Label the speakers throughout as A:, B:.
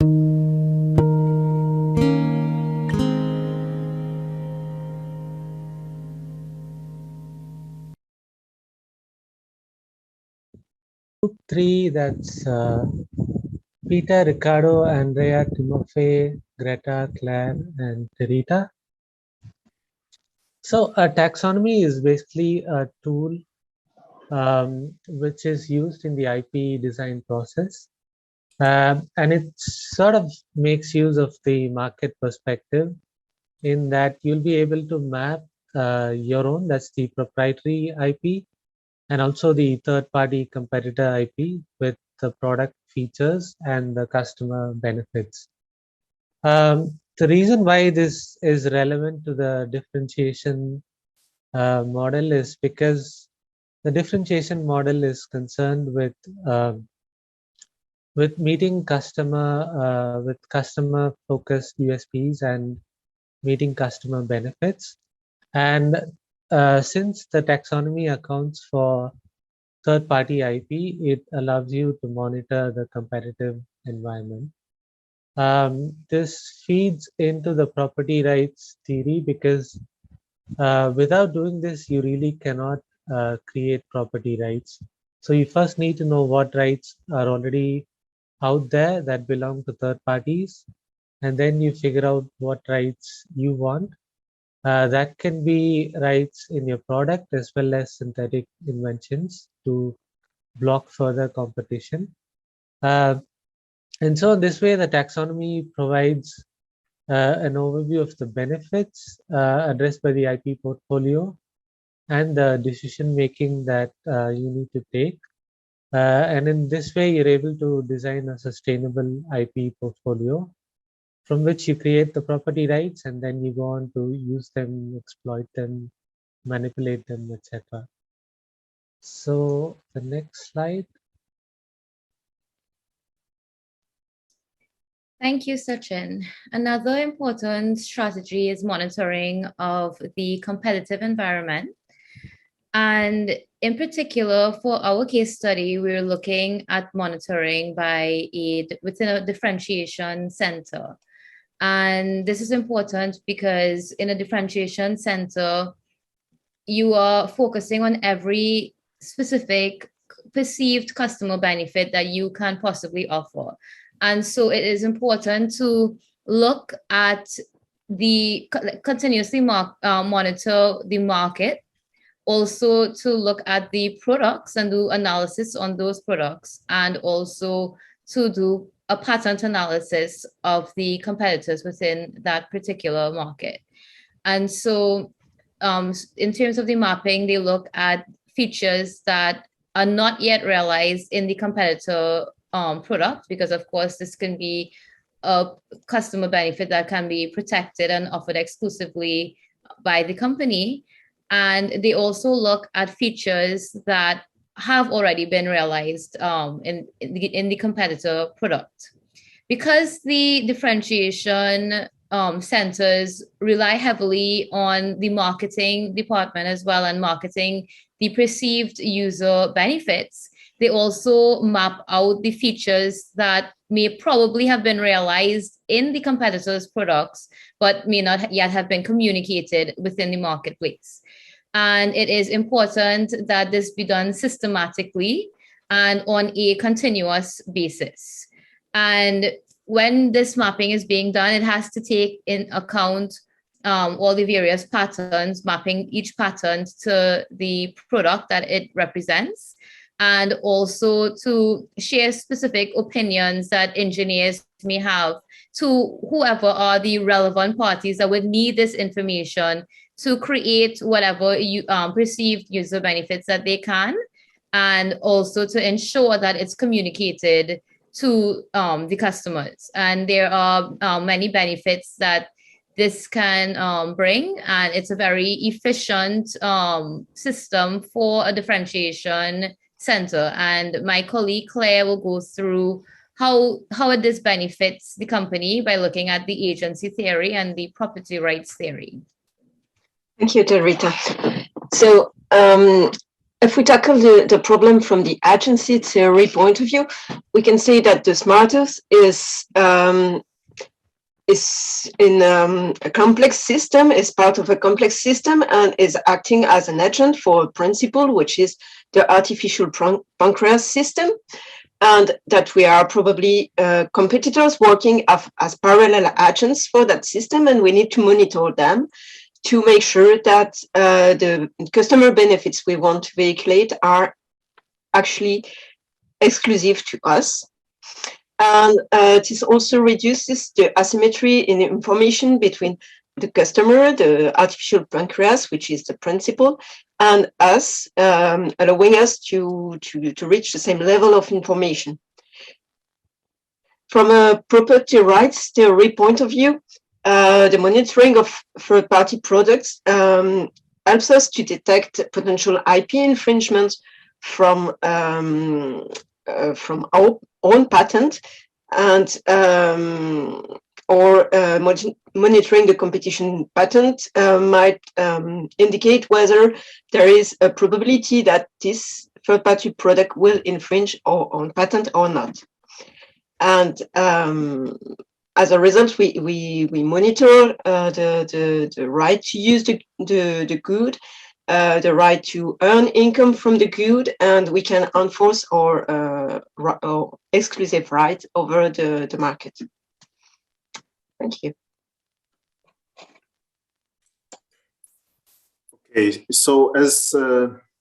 A: Group 3, that's Peter, Ricardo, Andrea, Timofey, Greta, Claire, and Terita. So a taxonomy is basically a tool which is used in the IP design process. And it sort of makes use of the market perspective in that you'll be able to map your own, that's the proprietary IP, and also the third-party competitor IP with the product features and the customer benefits. The reason why this is relevant to the differentiation model is because the differentiation model is concerned with meeting with customer focused USPs and meeting customer benefits. And since the taxonomy accounts for third-party IP, it allows you to monitor the competitive environment. This feeds into the property rights theory because without doing this, you really cannot create property rights. So you first need to know what rights are already out there that belong to third parties, and then you figure out what rights you want. That can be rights in your product as well as synthetic inventions to block further competition. And so in this way, the taxonomy provides an overview of the benefits addressed by the IP portfolio and the decision making that you need to take. And in this way, you're able to design a sustainable IP portfolio from which you create the property rights and then you go on to use them, exploit them, manipulate them, etc. So the next slide.
B: Thank you, Sachin. Another important strategy is monitoring of the competitive environment. And in particular, for our case study, we're looking at monitoring within a differentiation center. And this is important because in a differentiation center, you are focusing on every specific perceived customer benefit that you can possibly offer. And so it is important to look at continuously monitor the market, also to look at the products and do analysis on those products, and also to do a pattern analysis of the competitors within that particular market. And so in terms of the mapping, they look at features that are not yet realized in the competitor product, because of course this can be a customer benefit that can be protected and offered exclusively by the company. And they also look at features that have already been realized in the competitor product. Because the differentiation centers rely heavily on the marketing department as well and marketing the perceived user benefits, they also map out the features that may probably have been realized in the competitors' products, but may not yet have been communicated within the marketplace. And it is important that this be done systematically and on a continuous basis. And when this mapping is being done, it has to take in account all the various patterns, mapping each pattern to the product that it represents, and also to share specific opinions that engineers may have to whoever are the relevant parties that would need this information to create whatever perceived user benefits that they can, and also to ensure that it's communicated to the customers. And there are many benefits that this can bring, and it's a very efficient system for a differentiation center. And my colleague Claire will go through how this benefits the company by looking at the agency theory and the property rights theory.
C: Thank you, Terita. So If we tackle the problem from the agency theory point of view, we can say that the smartest is in a complex system, is part of a complex system, and is acting as an agent for a principle, which is the artificial pancreas system, and that we are probably competitors working as parallel agents for that system, and we need to monitor them to make sure that the customer benefits we want to vehiculate are actually exclusive to us. And this also reduces the asymmetry in information between the customer, the artificial pancreas, which is the principal, and us, allowing us to reach the same level of information. From a property rights theory point of view, the monitoring of third-party products helps us to detect potential IP infringements from our own patent, and monitoring the competition patent might indicate whether there is a probability that this third-party product will infringe our own patent or not. And as a result, we monitor the right to use the good, the right to earn income from the good, and we can enforce our exclusive right over the market. Thank you.
D: Okay, so as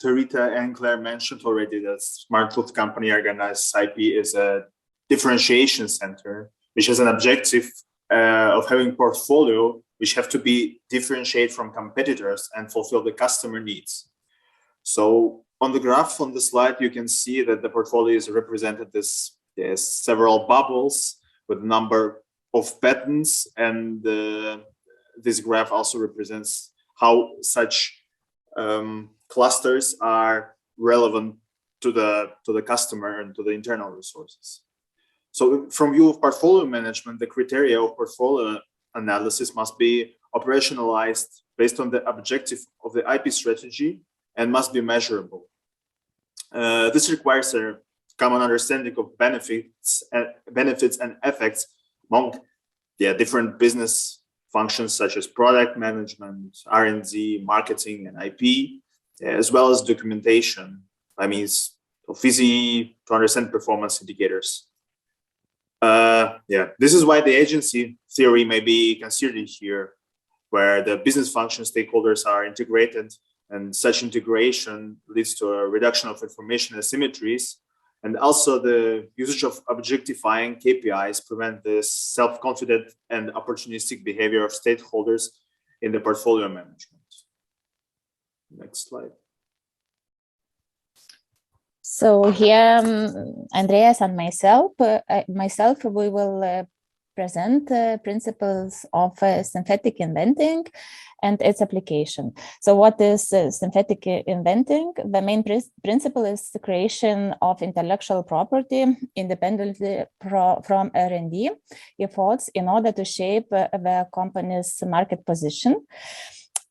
D: Tarita and Claire mentioned already, the Smart Tooth Company organized IP is a differentiation center, which has an objective of having portfolio which have to be differentiated from competitors and fulfill the customer needs. So on the graph on the slide, you can see that the portfolio is represented as several bubbles with a number of patents, and this graph also represents how such clusters are relevant to the customer and to the internal resources. So from view of portfolio management, the criteria of portfolio analysis must be operationalized based on the objective of the IP strategy and must be measurable. This requires a common understanding of benefits and effects among different business functions such as product management, R&D, marketing, and IP, as well as documentation by means of VCE to understand performance indicators. This is why the agency theory may be considered here, where the business function stakeholders are integrated, and such integration leads to a reduction of information asymmetries, and also the usage of objectifying KPIs prevent the self-confident and opportunistic behavior of stakeholders in the portfolio management. Next slide.
E: So here, Andreas and myself, we will present principles of synthetic inventing and its application. So what is synthetic inventing? The main principle is the creation of intellectual property independently from R&D efforts in order to shape the company's market position.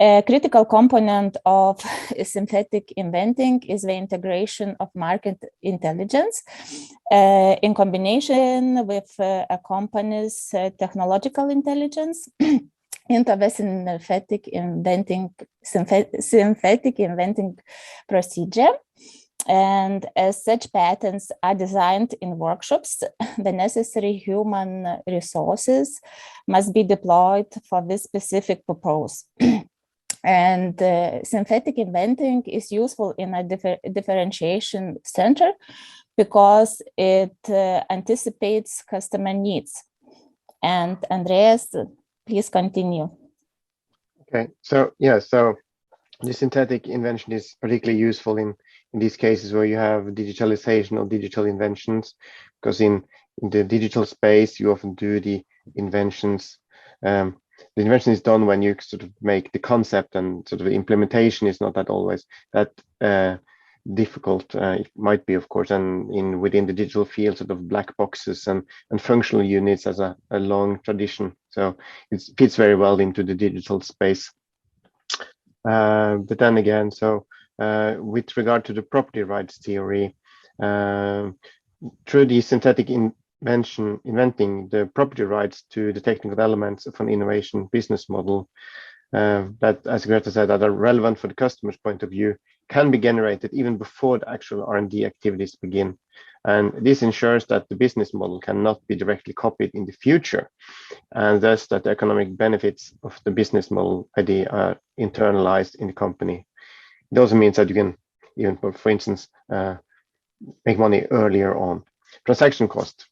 E: A critical component of synthetic inventing is the integration of market intelligence in combination with a company's technological intelligence into the synthetic inventing procedure. And as such patents are designed in workshops, the necessary human resources must be deployed for this specific purpose. And synthetic inventing is useful in a differentiation center because it anticipates customer needs. And Andreas, please continue.
F: Okay, so so the synthetic invention is particularly useful in these cases where you have digitalization or digital inventions, because in the digital space, you often do the inventions. The invention is done when you sort of make the concept, and sort of the implementation is not that always that difficult. It might be, of course, and within the digital field, sort of black boxes and functional units as a long tradition. So it fits very well into the digital space. But then again, so with regard to the property rights theory, through the synthetic inventing the property rights to the technical elements of an innovation business model that, as Greta said, that are relevant for the customer's point of view, can be generated even before the actual R&D activities begin. And this ensures that the business model cannot be directly copied in the future, and thus that the economic benefits of the business model idea are internalized in the company. It also means that you can even, for instance, make money earlier on. Transaction cost.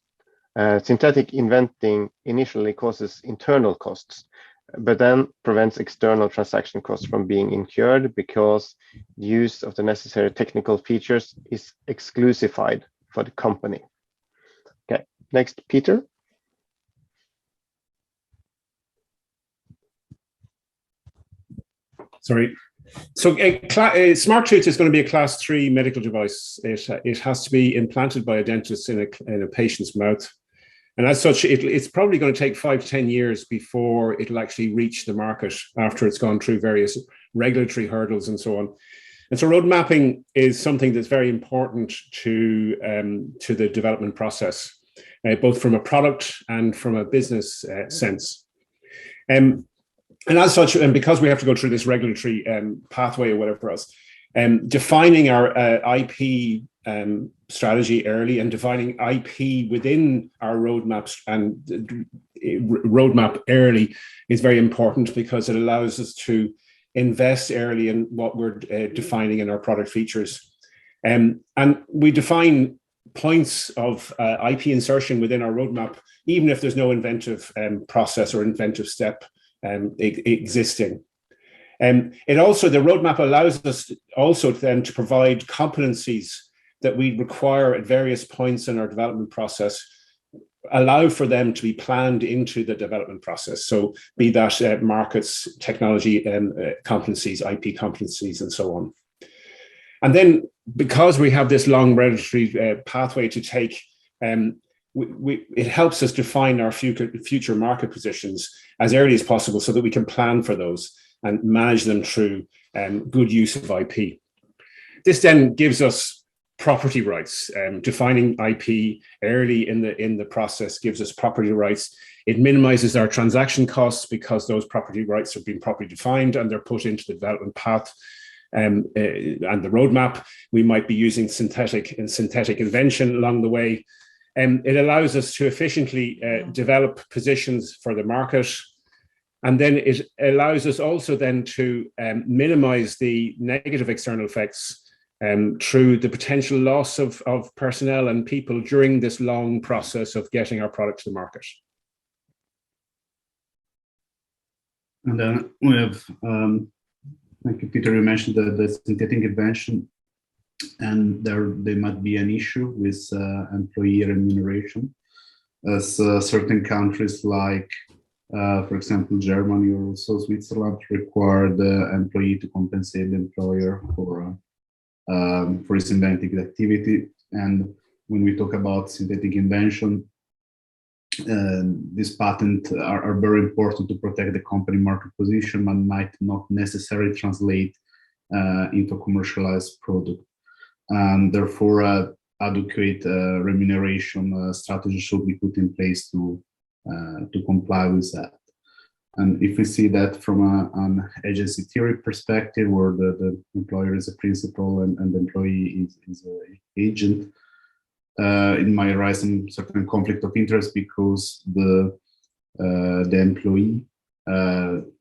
F: Synthetic inventing initially causes internal costs, but then prevents external transaction costs from being incurred because the use of the necessary technical features is exclusified for the company. Okay, next, Peter.
G: Sorry. So Smart Tooth is going to be a class 3 medical device. It has to be implanted by a dentist in a patient's mouth. And as such, it's probably going to take 5 to 10 years before it'll actually reach the market after it's gone through various regulatory hurdles and so on. And so road mapping is something that's very important to the development process, both from a product and from a business sense. And as such, and because we have to go through this regulatory pathway or whatever else, defining our IP strategy early and defining IP within our roadmaps and roadmap early is very important, because it allows us to invest early in what we're defining in our product features. And we define points of IP insertion within our roadmap, even if there's no inventive process or inventive step existing. It also, the roadmap allows us also then to provide competencies that we require at various points in our development process, allow for them to be planned into the development process. So be that markets, technology, competencies, IP competencies, and so on. And then because we have this long regulatory pathway to take, it helps us define our future market positions as early as possible so that we can plan for those and manage them through good use of IP. This then gives us property rights. Defining IP early in the process gives us property rights. It minimizes our transaction costs because those property rights have been properly defined and they're put into the development path and the roadmap. We might be using synthetic invention along the way. It allows us to efficiently develop positions for the market. And then it allows us also then to minimize the negative external effects through the potential loss of personnel and people during this long process of getting our product to the market.
H: And then we have, thank you, Peter, you mentioned the synthetic invention, and there might be an issue with employee remuneration, as certain countries like, for example, Germany or also Switzerland require the employee to compensate the employer for his inventive activity. And when we talk about synthetic invention, these patents are very important to protect the company market position and might not necessarily translate into a commercialized product. And therefore, adequate remuneration strategy should be put in place to comply with that. And if we see that from an agency theory perspective, where the employer is a principal and the employee is an agent, it might arise some certain conflict of interest, because the employee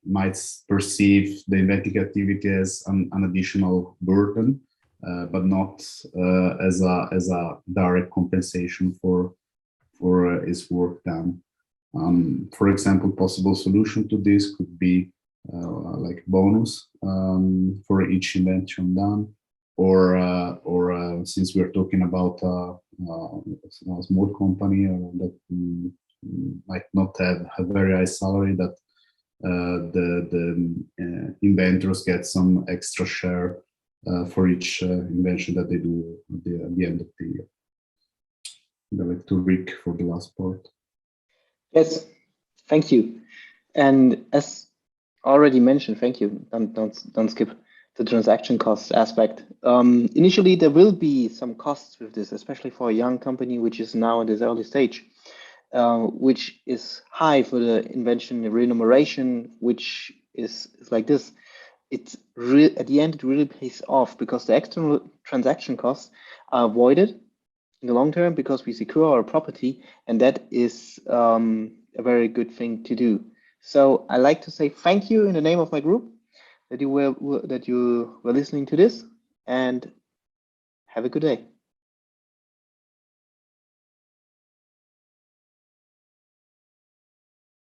H: might perceive the inventive activity as an additional burden, but not as a direct compensation for his work done. For example, possible solution to this could be like bonus for each invention done, or since we're talking about a small company that might not have a very high salary, that the inventors get some extra share for each invention that they do at the end of the year. I'd like to Rick for the last part.
I: Yes, thank you. And as already mentioned, thank you. Don't skip. the transaction cost aspect. Initially, there will be some costs with this, especially for a young company which is now in this early stage, which is high for the invention remuneration, which is like this. It's at the end, it really pays off because the external transaction costs are avoided in the long term because we secure our property, and that is a very good thing to do. So I like to say thank you in the name of my group that you were listening to this, and have a good day.